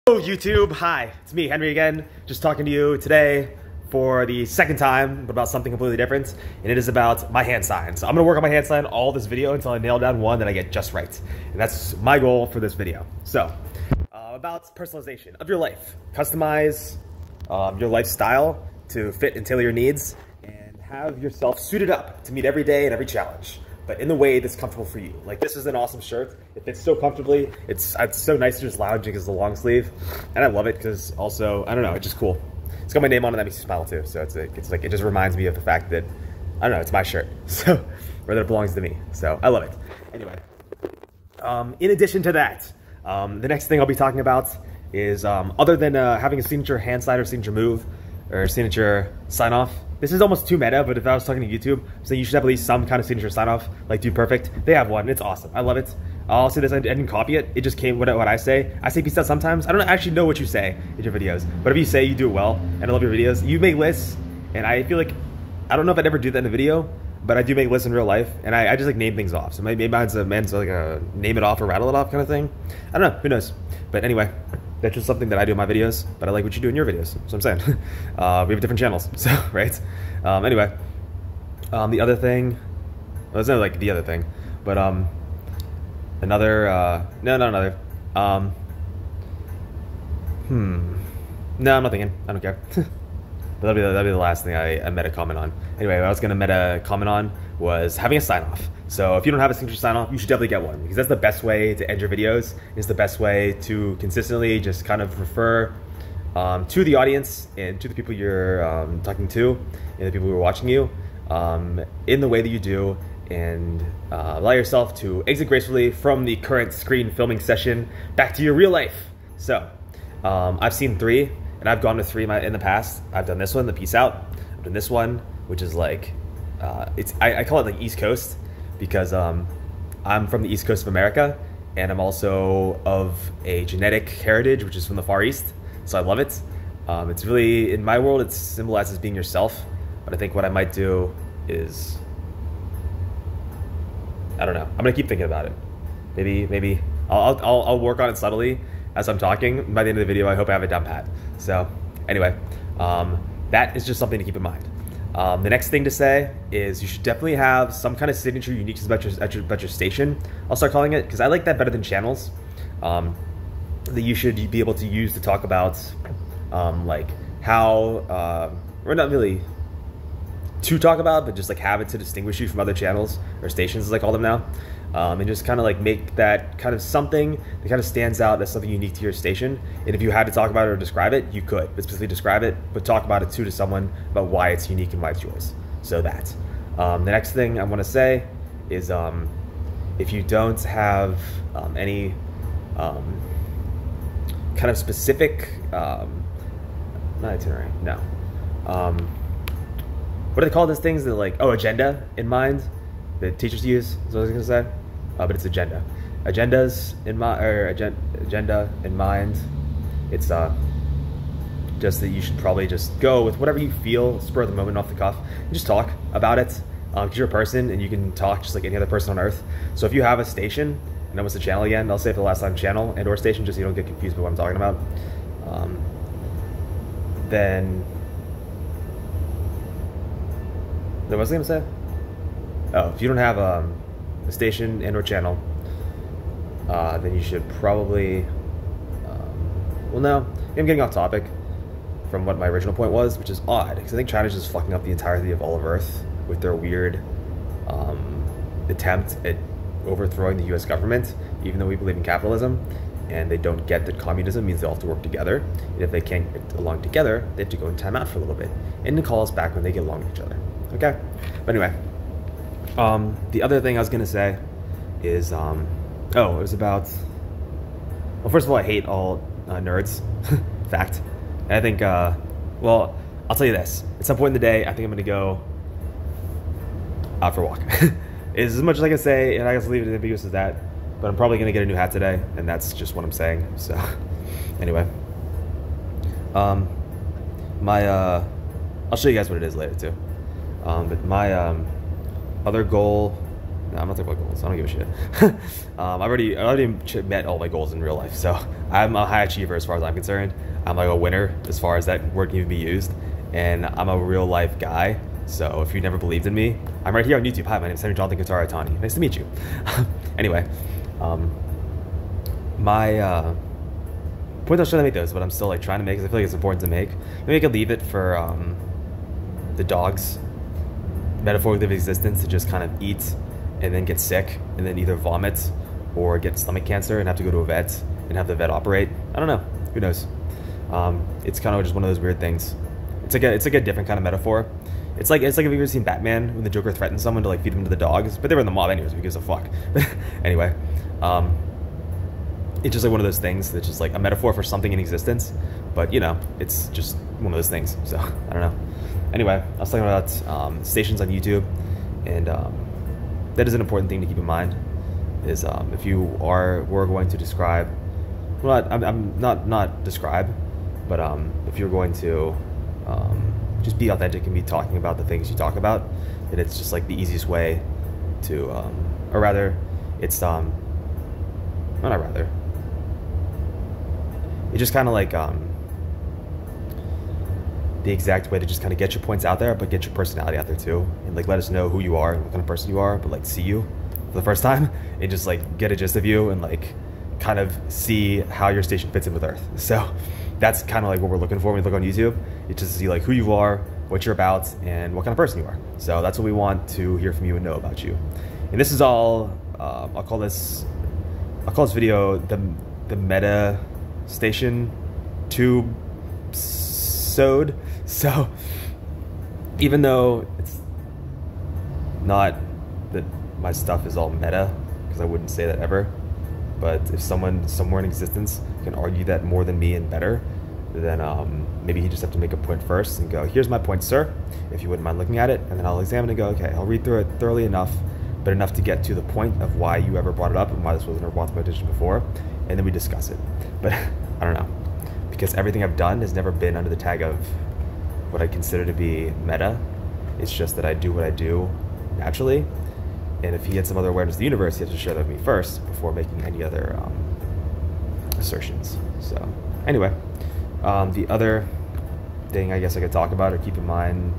Hello YouTube, hi, it's me, Henry again, just talking to you today for the second time, but about something completely different, and it is about my hand sign. So I'm gonna work on my hand sign all this video until I nail down one that I get just right. And that's my goal for this video. So, about personalization of your life. Customize your lifestyle to fit and tailor your needs, and have yourself suited up to meet every day and every challenge, but in the way that's comfortable for you. Like, this is an awesome shirt. It fits so comfortably. It's so nice to just lounge because it's a long sleeve, and I love it because also, I don't know, it's just cool. It's got my name on it, that makes me smile too. So it's like, it just reminds me of the fact that, I don't know, it's my shirt. So, or that it belongs to me. So I love it. Anyway, in addition to that, the next thing I'll be talking about is, other than having a signature hand sign or signature move or signature sign off, this is almost too meta, but if I was talking to YouTube, so you should have at least some kind of signature sign off, like Dude Perfect. They have one, and it's awesome. I love it. I'll say this, I didn't copy it. It just came what I say. I say peace out sometimes. I don't actually know what you say in your videos, but if you say you do it well, and I love your videos, you make lists, and I feel like, I don't know if I'd ever do that in a video, but I do make lists in real life, and I just like name things off. So maybe mine's like a name it off or rattle it off kind of thing. I don't know, who knows? But anyway, that's just something that I do in my videos, but I like what you do in your videos. That's what I'm saying. We have different channels, so, right? Anyway, the other thing, well, it's not like the other thing, but, another, no, not another, no, I'm not thinking, I don't care. But that'll be the last thing I meta comment on. Anyway, what I was gonna meta comment on was having a sign off. So if you don't have a signature sign off, you should definitely get one, because that's the best way to end your videos. It's the best way to consistently just kind of refer to the audience and to the people you're talking to and the people who are watching you in the way that you do, and allow yourself to exit gracefully from the current screen filming session back to your real life. So I've seen 3, and I've gone to 3 in the past. I've done this one, the peace out. I've done this one, which is like, I call it like East Coast, because I'm from the East Coast of America, and I'm also of a genetic heritage, which is from the Far East. So I love it. It's really, in my world, it's symbolized as being yourself. But I think what I might do is, I don't know. I'm gonna keep thinking about it. Maybe I'll work on it subtly as I'm talking. By the end of the video, I hope I have it down pat. So anyway, that is just something to keep in mind. The next thing to say is you should definitely have some kind of signature uniqueness about your station. I'll start calling it, because I like that better than channels. That you should be able to use to talk about like how, or not really to talk about, but just like have it to distinguish you from other channels or stations, as I call them now. And just kind of like make that kind of something that kind of stands out as something unique to your station. And if you had to talk about it or describe it, you could, but specifically describe it, but talk about it too to someone about why it's unique and why it's yours. So that. The next thing I want to say is, if you don't have any kind of specific, not itinerary, no. What do they call those things that, like, oh, agenda in mind that teachers use, is what I was gonna say. But it's agenda. Agendas in mind, or agenda in mind. It's just that you should probably just go with whatever you feel, spur of the moment, off the cuff, and just talk about it. Because you're a person and you can talk just like any other person on earth. So if you have a station, and then what's the channel again? I'll say for the last time, channel and or station, just so you don't get confused with what I'm talking about. Then what was I gonna say? Oh, if you don't have a station and or channel, then you should probably, well, no, I'm getting off topic from what my original point was, which is odd, because I think China's just fucking up the entirety of all of Earth with their weird attempt at overthrowing the US government, even though we believe in capitalism, and they don't get that communism means they all have to work together, and if they can't get along together, they have to go in time out for a little bit, and then call us back when they get along with each other. Okay? But anyway, the other thing I was gonna say is, oh, it was about, well, first of all, I hate all nerds, fact. And I think, well, I'll tell you this, at some point in the day, I think I'm gonna go out for a walk. Is as much as I can say, and I guess leave it ambiguous as that, but I'm probably gonna get a new hat today, and that's just what I'm saying, so, anyway. I'll show you guys what it is later, too. But my other goal No, I'm not talking about goals. I don't give a shit. I already met all my goals in real life, so I'm a high achiever as far as I'm concerned. I'm like a winner as far as that word can even be used, and I'm a real life guy. So if you never believed in me, I'm right here on YouTube. Hi, my name is Henry Jonathan Katara Atani. Nice to meet you. Anyway, my point I was trying to make those, but I'm still like trying to make because I feel like it's important to make. Maybe I could leave it for the dogs metaphorically of existence to just kind of eat and then get sick and then either vomit or get stomach cancer and have to go to a vet and have the vet operate. I don't know. Who knows? It's kind of just one of those weird things. It's like a different kind of metaphor. It's like if you've ever seen Batman when the Joker threatens someone to like feed them to the dogs, but they were in the mob anyways. Who gives a fuck? Anyway, it's just like one of those things that's just like a metaphor for something in existence, but you know, it's just one of those things. So I don't know. Anyway, I was talking about stations on YouTube, and that is an important thing to keep in mind. Is if you were going to describe, well, I'm not describe, but if you're going to just be authentic and be talking about the things you talk about, then it's just like the easiest way to, or rather, it's well, not rather. It's just kind of like the exact way to just kind of get your points out there, but get your personality out there too, and like let us know who you are and what kind of person you are, but like see you for the first time and just like get a gist of you and like kind of see how your station fits in with Earth. So that's kind of like what we're looking for when we look on YouTube. It's just to see like who you are, what you're about, and what kind of person you are. So that's what we want to hear from you and know about you. And this is all I'll call this video the meta station tube sode. So even though it's not that my stuff is all meta, because I wouldn't say that ever, but if someone somewhere in existence can argue that more than me and better, then maybe you just have to make a point first and go, here's my point, sir, if you wouldn't mind looking at it, and then I'll examine and go, okay, I'll read through it thoroughly enough, but enough to get to the point of why you ever brought it up and why this wasn't ever brought to my attention before, and then we discuss it. But I don't know, because everything I've done has never been under the tag of what I consider to be meta. It's just that I do what I do naturally, and if he had some other awareness of the universe, he has to share that with me first before making any other assertions. So anyway, the other thing I guess I could talk about or keep in mind,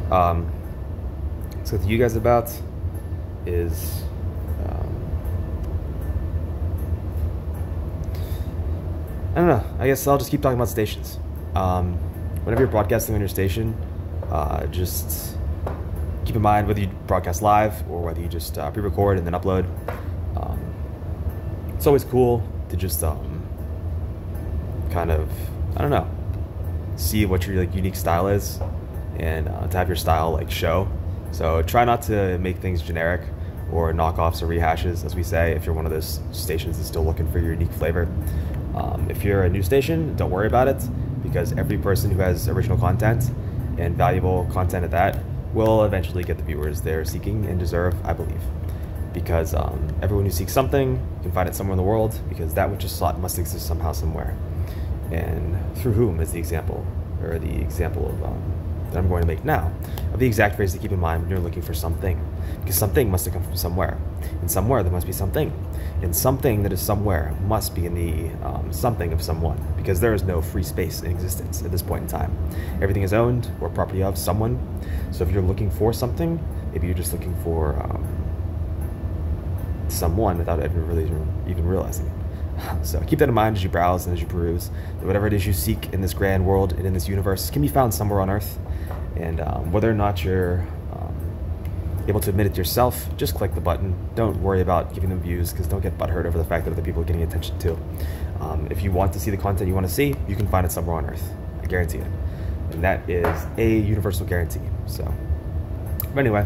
so with you guys about is I don't know, I guess I'll just keep talking about stations. Whenever you're broadcasting on your station, just keep in mind whether you broadcast live or whether you just pre-record and then upload. It's always cool to just kind of, I don't know, see what your like unique style is, and to have your style like show. So try not to make things generic or knockoffs or rehashes, as we say, if you're one of those stations that's still looking for your unique flavor. If you're a new station, don't worry about it, because every person who has original content and valuable content at that will eventually get the viewers they're seeking and deserve, I believe. Because everyone who seeks something can find it somewhere in the world, because that which is sought must exist somehow, somewhere. And through whom is the example, or the example of that I'm going to make now, of the exact phrase to keep in mind when you're looking for something. Because something must have come from somewhere, and somewhere there must be something, and something that is somewhere must be in the something of someone, because there is no free space in existence at this point in time. Everything is owned or property of someone. So if you're looking for something, maybe you're just looking for someone without ever really even realizing it. So keep that in mind as you browse and as you peruse, that whatever it is you seek in this grand world and in this universe can be found somewhere on Earth. And whether or not you're able to admit it yourself, just click the button. Don't worry about giving them views, because don't get butthurt over the fact that other people are getting attention too. If you want to see the content you want to see, you can find it somewhere on Earth. I guarantee it. And that is a universal guarantee. So, but anyway,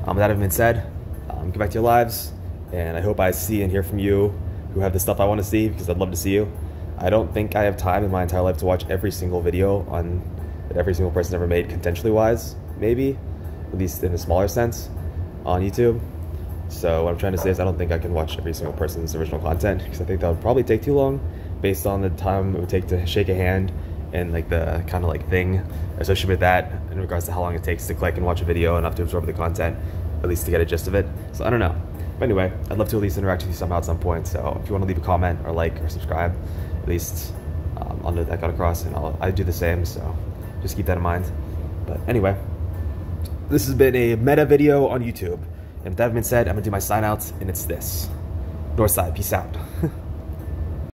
with that having been said, get back to your lives, and I hope I see and hear from you who have the stuff I want to see, because I'd love to see you. I don't think I have time in my entire life to watch every single video that every single person ever made, contextually wise, maybe, at least in a smaller sense, on YouTube. So what I'm trying to say is I don't think I can watch every single person's original content, because I think that would probably take too long, based on the time it would take to shake a hand and like the kind of like thing associated with that in regards to how long it takes to click and watch a video enough to absorb the content. at least to get a gist of it. So I don't know. But anyway, I'd love to at least interact with you somehow at some point. So if you want to leave a comment or like or subscribe, at least I'll know that got across, and I do the same. So just keep that in mind. But anyway, this has been a meta video on YouTube. And with that being said, I'm gonna do my sign outs, and it's this. Northside, peace out.